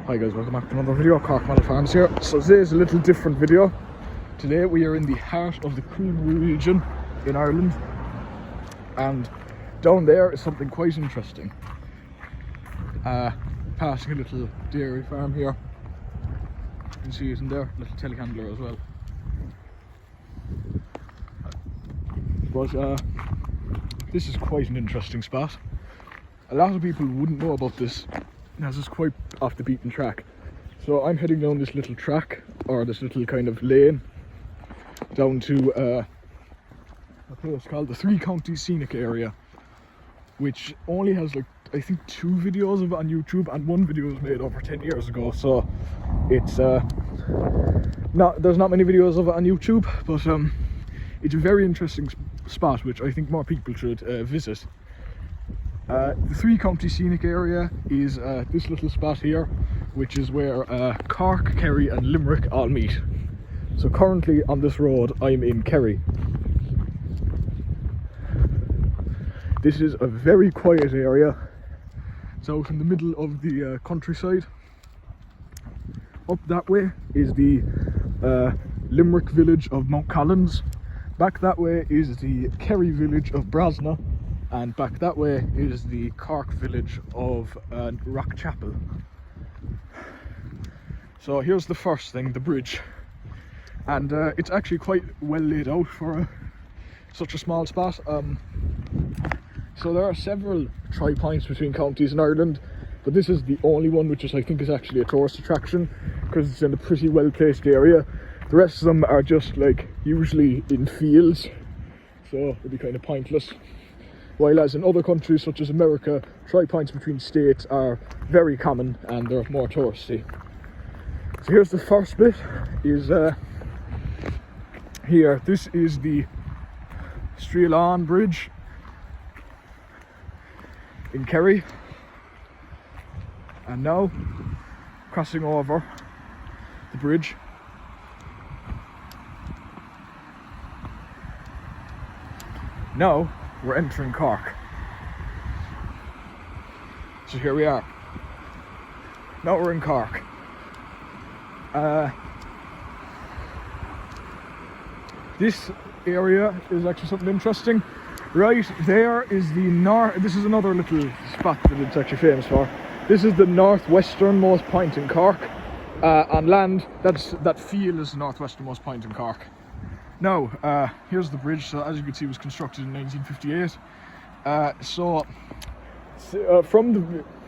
Hi guys, welcome back to another video. Cork Model Farms here. So today is a little different video. Today we are in the heart of the Creamery region in Ireland, and down there is something quite interesting. Passing a little dairy farm here. You can see it in there, little telehandler as well. But this is quite an interesting spot. A lot of people wouldn't know about this, as it's quite off the beaten track. So I'm heading down this little track, or this little kind of lane, down to a place called the Three Counties Scenic Area, which only has like, I think 2 videos of it on YouTube, and 1 video was made over 10 years ago. So it's there's not many videos of it on YouTube, but it's a very interesting spot which I think more people should visit. The Three Counties Scenic Area is this little spot here, which is where Cork, Kerry and Limerick all meet. So currently on this road I'm in Kerry. This is a very quiet area. It's out in the middle of the countryside. Up that way is the Limerick village of Mount Collins. Back that way is the Kerry village of Brosna. And back that way is the Cork village of Rock Chapel. So here's the first thing, the bridge. And it's actually quite well laid out for such a small spot. So there are several tripoints between counties in Ireland, but this is the only one which I think is actually a tourist attraction, because it's in a pretty well placed area. The rest of them are just like usually in fields, so it'd be kind of pointless. While as in other countries such as America, tripoints between states are very common and they're more touristy. So here's the first bit, is here. This is the Streelán Bridge in Kerry. And now, crossing over the bridge, now we're entering Cork. So here we are. Now we're in Cork. This area is actually something interesting. Right there is the north. This is another little spot that it's actually famous for. This is the northwesternmost point in Cork. On land, that field is the northwesternmost point in Cork. Now, here's the bridge. So as you can see, it was constructed in 1958.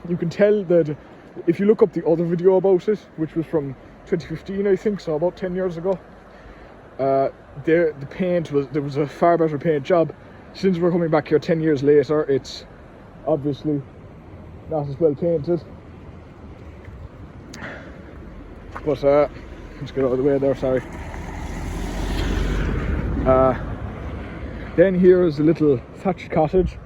You can tell that if you look up the other video about it, which was from 2015, I think, so about 10 years ago, there was a far better paint job. Since we're coming back here 10 years later, it's obviously not as well painted. But let's get out of the way there, sorry. Then here is a little thatched cottage,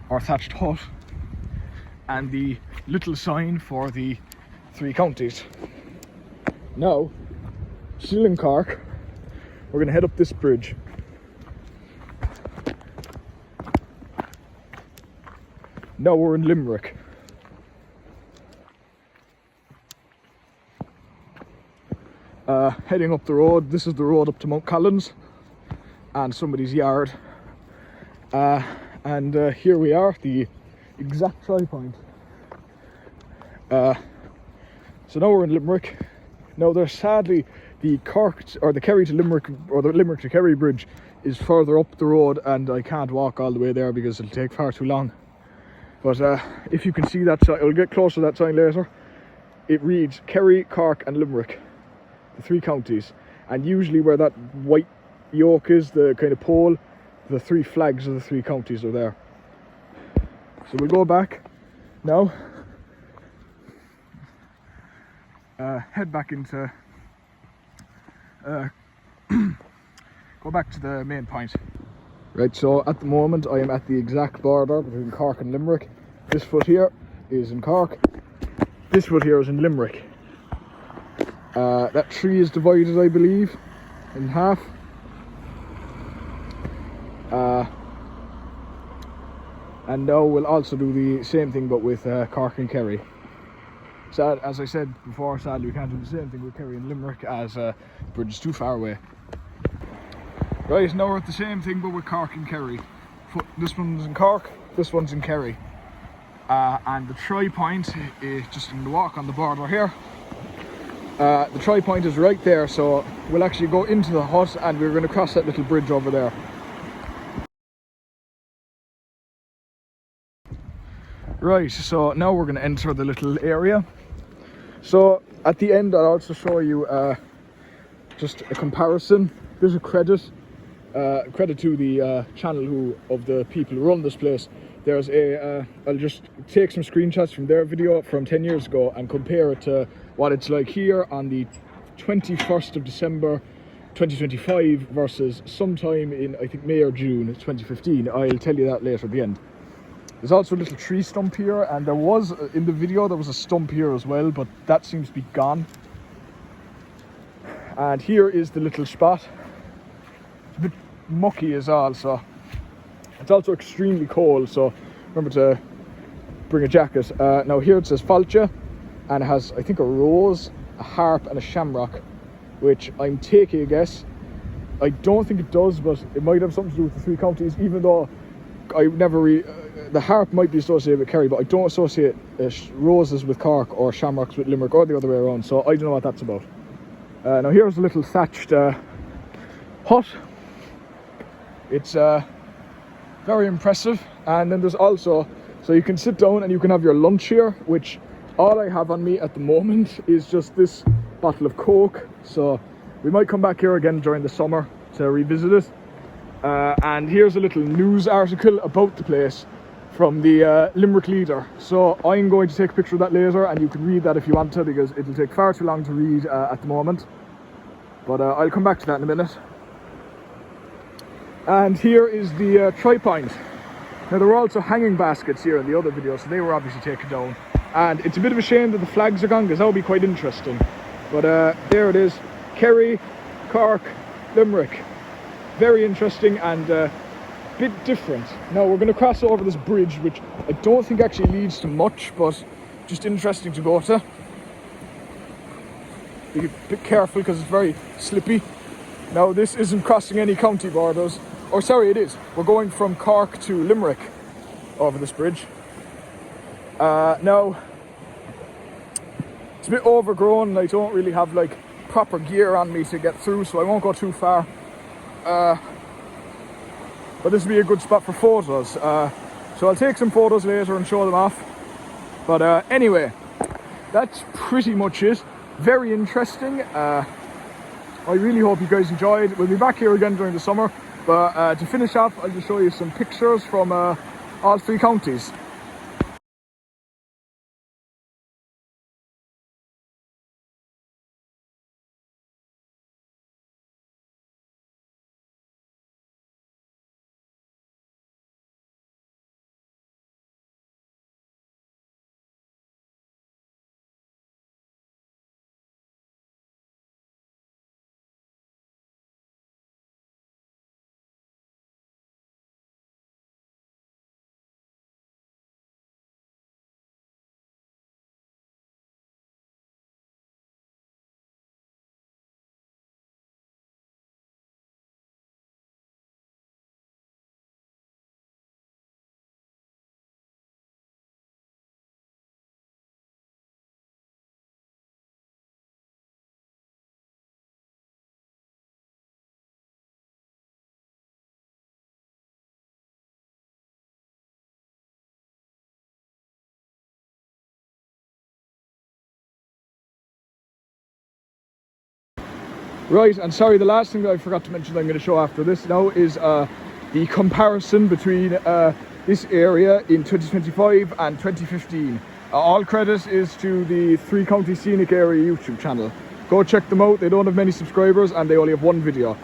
or thatched hut, and the little sign for the 3 counties. Now, still in Cork, we're going to head up this bridge. Now we're in Limerick. Heading up the road, this is the road up to Mount Collins and somebody's yard. And here we are, the exact tripoint. So now we're in Limerick. Now there's sadly the Cork or the Kerry to Limerick, or the Limerick to Kerry bridge is further up the road, and I can't walk all the way there because it'll take far too long. But if you can see that sign, I'll get closer to that sign later. It reads Kerry, Cork and Limerick, the 3 counties. And usually where that white yoke is, the kind of pole, the 3 flags of the 3 counties are there. So we'll go back now. Head back into go back to the main point. Right, so at the moment I am at the exact border between Cork and Limerick. This foot here is in Cork, this foot here is in Limerick. That tree is divided, I believe, in half. And now we'll also do the same thing but with Cork and Kerry. So, as I said before, sadly we can't do the same thing with Kerry and Limerick as the bridge is too far away. Right, now we're at the same thing but with Cork and Kerry. This one's in Cork, this one's in Kerry. And the tripoint is just in the walk on the border here. The tripoint is right there, so we'll actually go into the hut and we're going to cross that little bridge over there. Right, so now we're going to enter the little area. So at the end I'll also show you just a comparison, bit of credit to the channel of the people who run this place. There's I'll just take some screenshots from their video from 10 years ago and compare it to what it's like here on the 21st of December 2025 versus sometime in, I think, May or June 2015. I'll tell you that later at the end. There's also a little tree stump here, and there was, in the video, there was a stump here as well, but that seems to be gone. And here is the little spot. It's a bit mucky as all, so it's also extremely cold, so remember to bring a jacket. Now here it says falcha, and it has, I think, a rose, a harp and a shamrock, which I'm taking a guess. I don't think it does, but it might have something to do with the three counties, even though I never really... the harp might be associated with Kerry, but I don't associate roses with Cork or shamrocks with Limerick or the other way around, so I don't know what that's about. Now here's a little thatched hut. It's very impressive, and then there's also, so you can sit down and you can have your lunch here, which all I have on me at the moment is just this bottle of Coke, so we might come back here again during the summer to revisit it. And here's a little news article about the place from the Limerick Leader. So I'm going to take a picture of that later, and you can read that if you want to, because it'll take far too long to read at the moment. But I'll come back to that in a minute. And here is the tripoint. Now there were also hanging baskets here in the other video, so they were obviously taken down. And it's a bit of a shame that the flags are gone, because that would be quite interesting. But there it is, Kerry, Cork, Limerick. Very interesting and a bit different. Now we're going to cross over this bridge, which I don't think actually leads to much, but just interesting to go to. Be a bit careful because it's very slippy. Now this isn't crossing any county borders. Or sorry, it is. We're going from Cork to Limerick over this bridge. Now it's a bit overgrown and I don't really have like proper gear on me to get through, so I won't go too far. But this will be a good spot for photos. So I'll take some photos later and show them off. But anyway, that's pretty much it. Very interesting. I really hope you guys enjoyed. We'll be back here again during the summer. But to finish off, I'll just show you some pictures from all three counties. Right, and sorry, the last thing that I forgot to mention that I'm going to show after this now is the comparison between this area in 2025 and 2015. All credit is to the Three County Scenic Area YouTube channel. Go check them out. They don't have many subscribers and they only have one video.